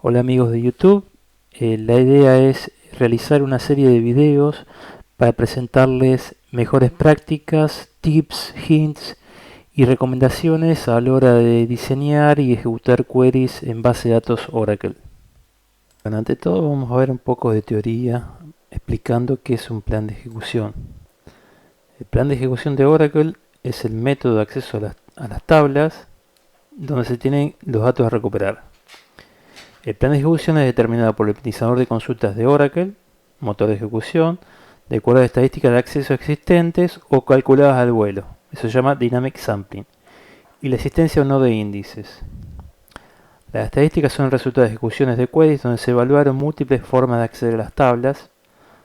Hola amigos de YouTube, la idea es realizar una serie de videos para presentarles mejores prácticas, tips, hints y recomendaciones a la hora de diseñar y ejecutar queries en base de datos Oracle. Bueno, ante todo vamos a ver un poco de teoría explicando qué es un plan de ejecución. El plan de ejecución de Oracle es el método de acceso a las tablas donde se tienen los datos a recuperar. El plan de ejecución es determinado por el optimizador de consultas de Oracle, motor de ejecución, de acuerdo a estadísticas de acceso existentes o calculadas al vuelo. Eso se llama Dynamic Sampling. Y la existencia o no de índices. Las estadísticas son el resultado de ejecuciones de queries donde se evaluaron múltiples formas de acceder a las tablas,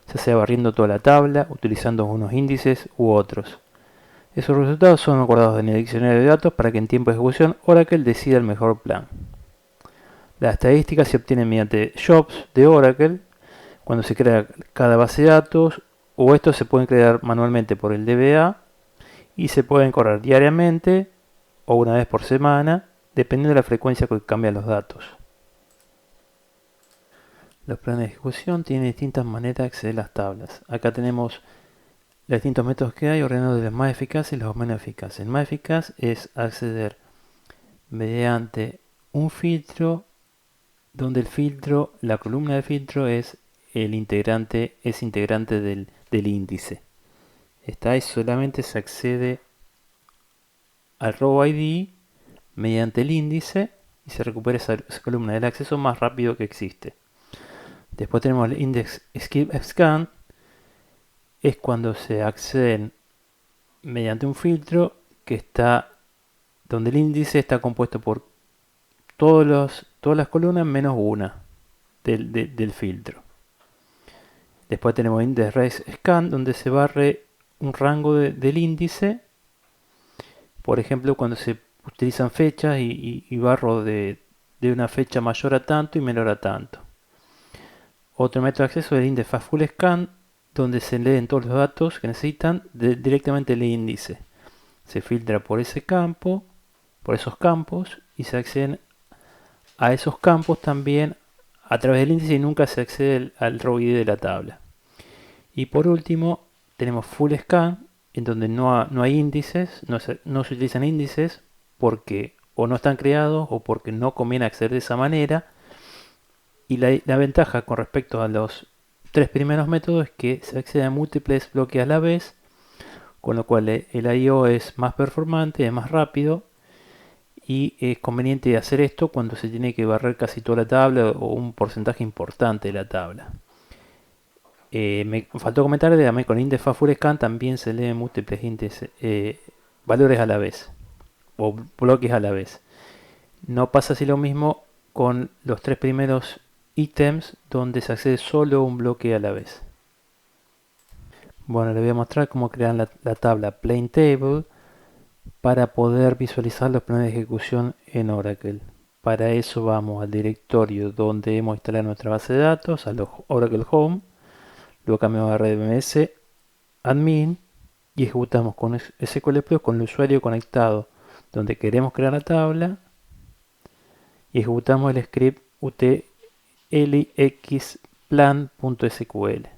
ya sea barriendo toda la tabla, utilizando unos índices u otros. Esos resultados son guardados en el diccionario de datos para que en tiempo de ejecución Oracle decida el mejor plan. Las estadísticas se obtienen mediante jobs de Oracle, cuando se crea cada base de datos, o estos se pueden crear manualmente por el DBA y se pueden correr diariamente o una vez por semana, dependiendo de la frecuencia con que cambian los datos. Los planes de ejecución tienen distintas maneras de acceder a las tablas. Acá tenemos los distintos métodos que hay, ordenados de los más eficaces y los menos eficaces. El más eficaz es acceder mediante un filtro donde el filtro, la columna de filtro es integrante del índice. Esta ahí solamente se accede al row ID mediante el índice y se recupera esa columna del acceso más rápido que existe. Después tenemos el index skip scan, es cuando se acceden mediante un filtro que está donde el índice está compuesto por todas las columnas menos una del filtro. Después tenemos index race scan, donde se barre un rango del índice. Por ejemplo, cuando se utilizan fechas y barro de una fecha mayor a tanto y menor a tanto. Otro método de acceso es el index fast full scan, donde se leen todos los datos que necesitan directamente del índice. Se filtra por ese campo, por esos campos, y se acceden a esos campos también a través del índice y nunca se accede al row ID de la tabla. Y por último, tenemos full scan, en donde no hay índices, no se utilizan índices porque o no están creados o porque no conviene acceder de esa manera. Y la ventaja con respecto a los tres primeros métodos es que se accede a múltiples bloques a la vez, con lo cual el I/O es más performante, es más rápido y es conveniente hacer esto cuando se tiene que barrer casi toda la tabla o un porcentaje importante de la tabla. Me faltó comentar que también con index fast full scan también se leen múltiples índices, valores a la vez o bloques a la vez. No pasa así lo mismo con los tres primeros ítems donde se accede solo un bloque a la vez. Bueno, les voy a mostrar cómo crear la tabla plain table para poder visualizar los planes de ejecución en Oracle. Para eso vamos al directorio donde hemos instalado nuestra base de datos, a los Oracle Home, luego cambiamos a RDBMS admin y ejecutamos con SQL Plus con el usuario conectado donde queremos crear la tabla y ejecutamos el script utlxplan.sql.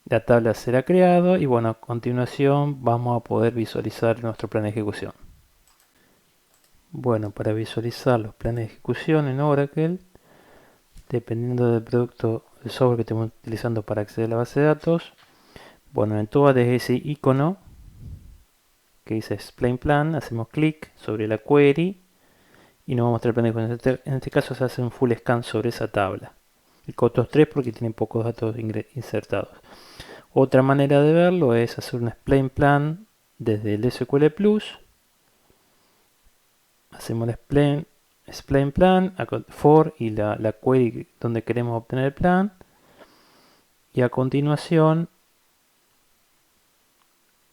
La tabla será creada y bueno, a continuación vamos a poder visualizar nuestro plan de ejecución. Bueno, para visualizar los planes de ejecución en Oracle, dependiendo del producto, el software que estemos utilizando para acceder a la base de datos, bueno, en todo desde ese icono que dice Explain Plan, hacemos clic sobre la query y nos va a mostrar el plan de ejecución. En este caso se hace un full scan sobre esa tabla. El costo es 3 porque tiene pocos datos insertados. Otra manera de verlo es hacer un Explain Plan desde el SQL Plus. Hacemos el explain plan for y la query donde queremos obtener el plan. Y a continuación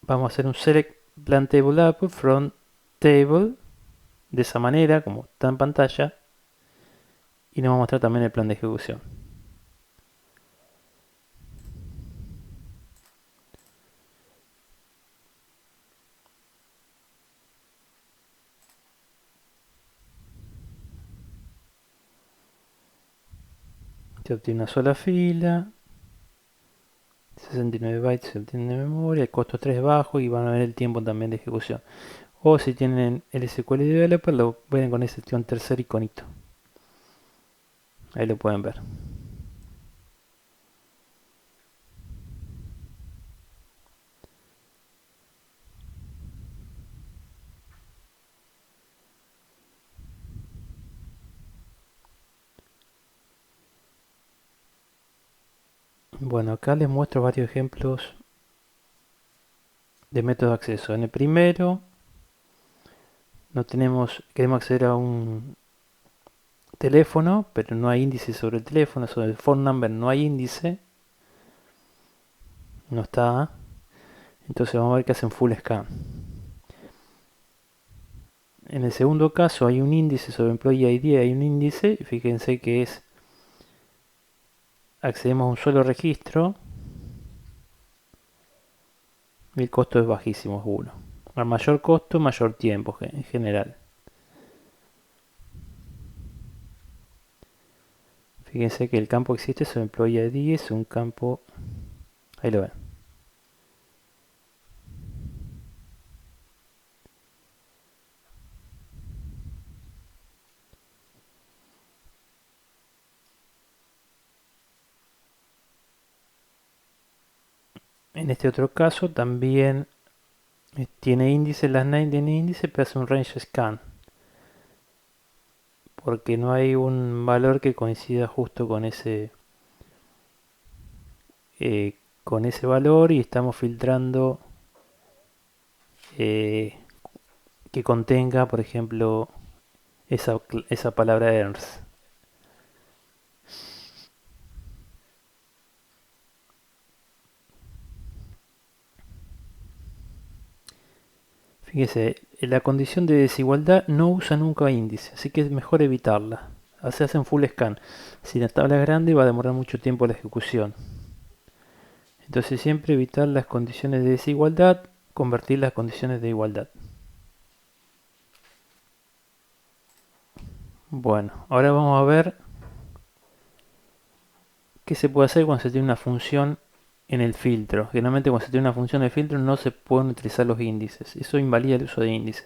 vamos a hacer un select plan table output from table de esa manera como está en pantalla y nos va a mostrar también el plan de ejecución. Se obtiene una sola fila, 69 bytes se obtienen de memoria, el costo 3 es bajo y van a ver el tiempo también de ejecución. O si tienen el SQL Developer, lo ven con ese tercer iconito. Ahí lo pueden ver. Bueno, acá les muestro varios ejemplos de método de acceso. En el primero, queremos acceder a un teléfono, pero no hay índice sobre el teléfono, sobre el phone number no hay índice, no está. Entonces vamos a ver que hacen full scan. En el segundo caso hay un índice sobre Employee ID, hay un índice, fíjense que accedemos a un solo registro y el costo es bajísimo, es 1. Al mayor costo, mayor tiempo en general. Fíjense que el campo que existe sobre Employee ID es un campo, ahí lo ven. En este otro caso también tiene índice, las 9 tiene índice, pero hace un range scan. Porque no hay un valor que coincida justo con ese valor y estamos filtrando que contenga, por ejemplo, esa palabra ERNS. Fíjese, la condición de desigualdad no usa nunca índice, así que es mejor evitarla. Se hace en full scan. Si la tabla es grande va a demorar mucho tiempo la ejecución. Entonces siempre evitar las condiciones de desigualdad, convertir las condiciones de igualdad. Bueno, ahora vamos a ver qué se puede hacer cuando se tiene una función en el filtro. Generalmente cuando se tiene una función de filtro no se pueden utilizar los índices. Eso invalida el uso de índices.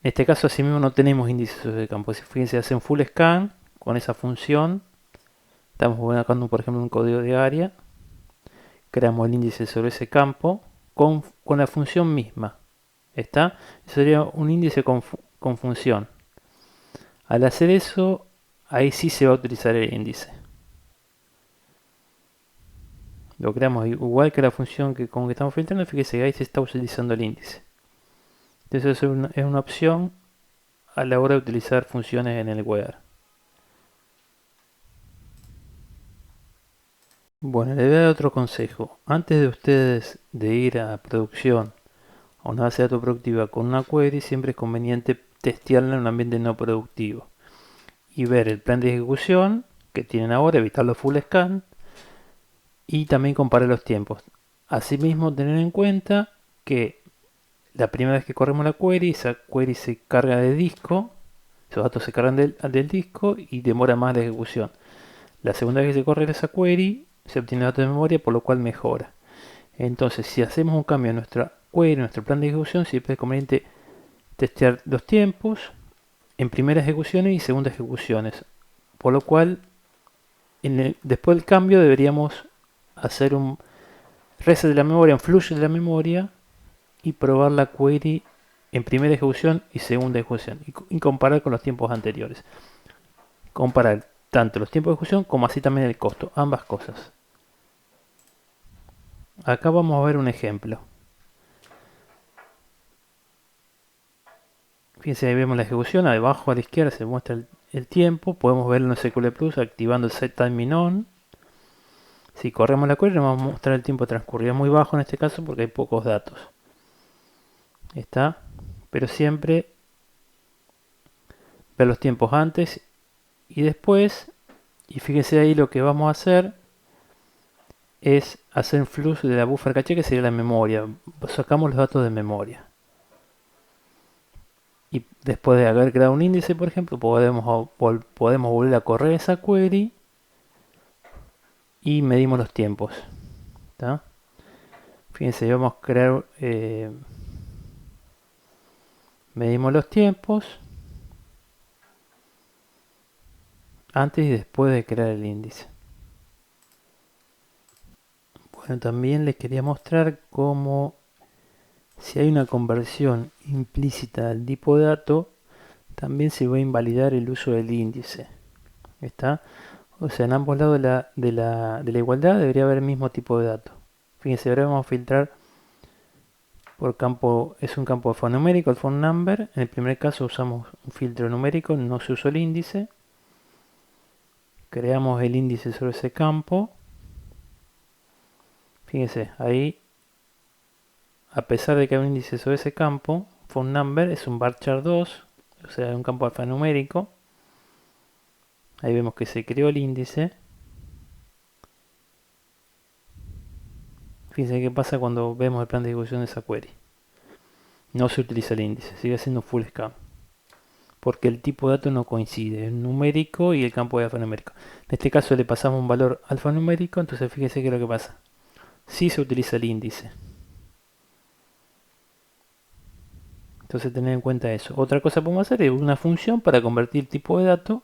En este caso así mismo no tenemos índices sobre el campo. Fíjense, hacen full scan con esa función. Estamos sacando por ejemplo un código de área. Creamos el índice sobre ese campo con la función misma. ¿Está? Eso sería un índice con función. Al hacer eso, ahí sí se va a utilizar el índice. Lo creamos igual que la función con que estamos filtrando. Fíjese que ahí se está utilizando el índice. Entonces es una opción a la hora de utilizar funciones en el web. Bueno, le voy a dar otro consejo. Antes de ustedes de ir a producción a una base de datos productiva con una query, siempre es conveniente testearla en un ambiente no productivo y ver el plan de ejecución que tienen ahora, evitar los full scan y también comparar los tiempos. Asimismo, tener en cuenta que la primera vez que corremos la query, esa query se carga de disco, esos datos se cargan del disco y demora más la ejecución. La segunda vez que se corre esa query, se obtiene datos de memoria, por lo cual mejora. Entonces, si hacemos un cambio en nuestra query, en nuestro plan de ejecución, siempre es conveniente testear los tiempos en primeras ejecuciones y segundas ejecuciones. Por lo cual, después del cambio deberíamos hacer un reset de la memoria, un flush de la memoria y probar la query en primera ejecución y segunda ejecución y comparar con los tiempos anteriores. Comparar tanto los tiempos de ejecución como así también el costo, ambas cosas. Acá vamos a ver un ejemplo. Fíjense, ahí vemos la ejecución, abajo a la izquierda se muestra el tiempo, podemos verlo en SQL Plus activando el set timing on. Si corremos la query nos va a mostrar el tiempo transcurrido, muy bajo en este caso porque hay pocos datos. Está, pero siempre ver los tiempos antes y después, y fíjense ahí lo que vamos a hacer es hacer un flush de la buffer caché que sería la memoria, sacamos los datos de memoria. Y después de haber creado un índice, por ejemplo, podemos volver a correr esa query y medimos los tiempos. ¿Tá? Fíjense, vamos a crear, medimos los tiempos antes y después de crear el índice. Bueno, también les quería mostrar cómo si hay una conversión implícita al tipo de dato, también se va a invalidar el uso del índice. ¿Está? O sea, en ambos lados de la igualdad debería haber el mismo tipo de dato. Fíjense, ahora vamos a filtrar por campo, es un campo alfanumérico, el phone number. En el primer caso usamos un filtro numérico, no se usó el índice. Creamos el índice sobre ese campo. Fíjense, ahí, a pesar de que hay un índice sobre ese campo, phone number es un varchar 2, o sea, es un campo alfanumérico. Ahí vemos que se creó el índice. Fíjense qué pasa cuando vemos el plan de ejecución de esa query. No se utiliza el índice, sigue siendo full scan. Porque el tipo de dato no coincide, el numérico y el campo de alfanumérico. En este caso le pasamos un valor alfanumérico, entonces fíjense qué es lo que pasa. Sí se utiliza el índice. Entonces tener en cuenta eso. Otra cosa que podemos hacer es una función para convertir tipo de dato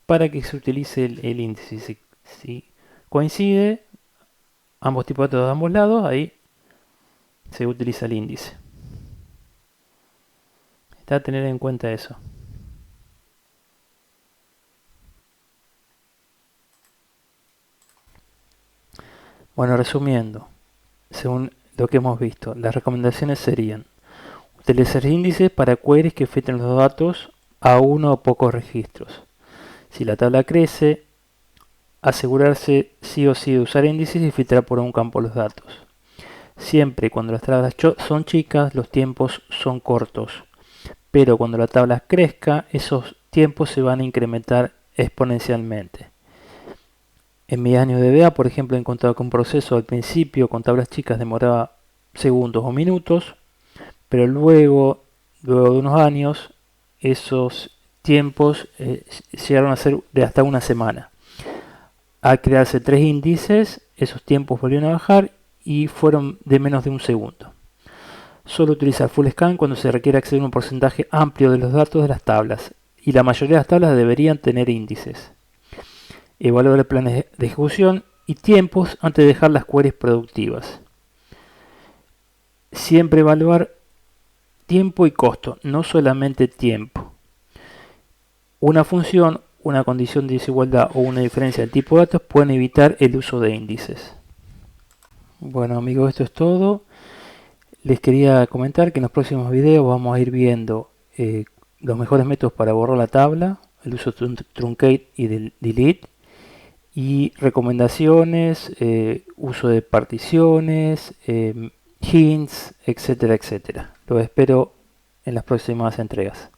para que se utilice el índice. Si coincide ambos tipos de datos de ambos lados, ahí se utiliza el índice. Está a tener en cuenta eso. Bueno, resumiendo, según lo que hemos visto, las recomendaciones serían utilizar índices para queries que filtren los datos a uno o pocos registros. Si la tabla crece, asegurarse sí o sí de usar índices y filtrar por un campo los datos. Siempre cuando las tablas son chicas, los tiempos son cortos. Pero cuando la tabla crezca, esos tiempos se van a incrementar exponencialmente. En mi año de DBA, por ejemplo, he encontrado que un proceso al principio con tablas chicas demoraba segundos o minutos, pero luego de unos años, esos tiempos llegaron a ser de hasta una semana. Al crearse 3 índices, esos tiempos volvieron a bajar y fueron de menos de un segundo. Solo utilizar Full Scan cuando se requiere acceder a un porcentaje amplio de los datos de las tablas, y la mayoría de las tablas deberían tener índices. Evaluar planes de ejecución y tiempos antes de dejar las queries productivas. Siempre evaluar tiempo y costo, no solamente tiempo. Una función, una condición de desigualdad o una diferencia de tipo de datos pueden evitar el uso de índices. Bueno amigos, esto es todo. Les quería comentar que en los próximos videos vamos a ir viendo los mejores métodos para borrar la tabla, el uso de truncate y del delete, y recomendaciones, uso de particiones, hints, etcétera, etcétera. Los espero en las próximas entregas.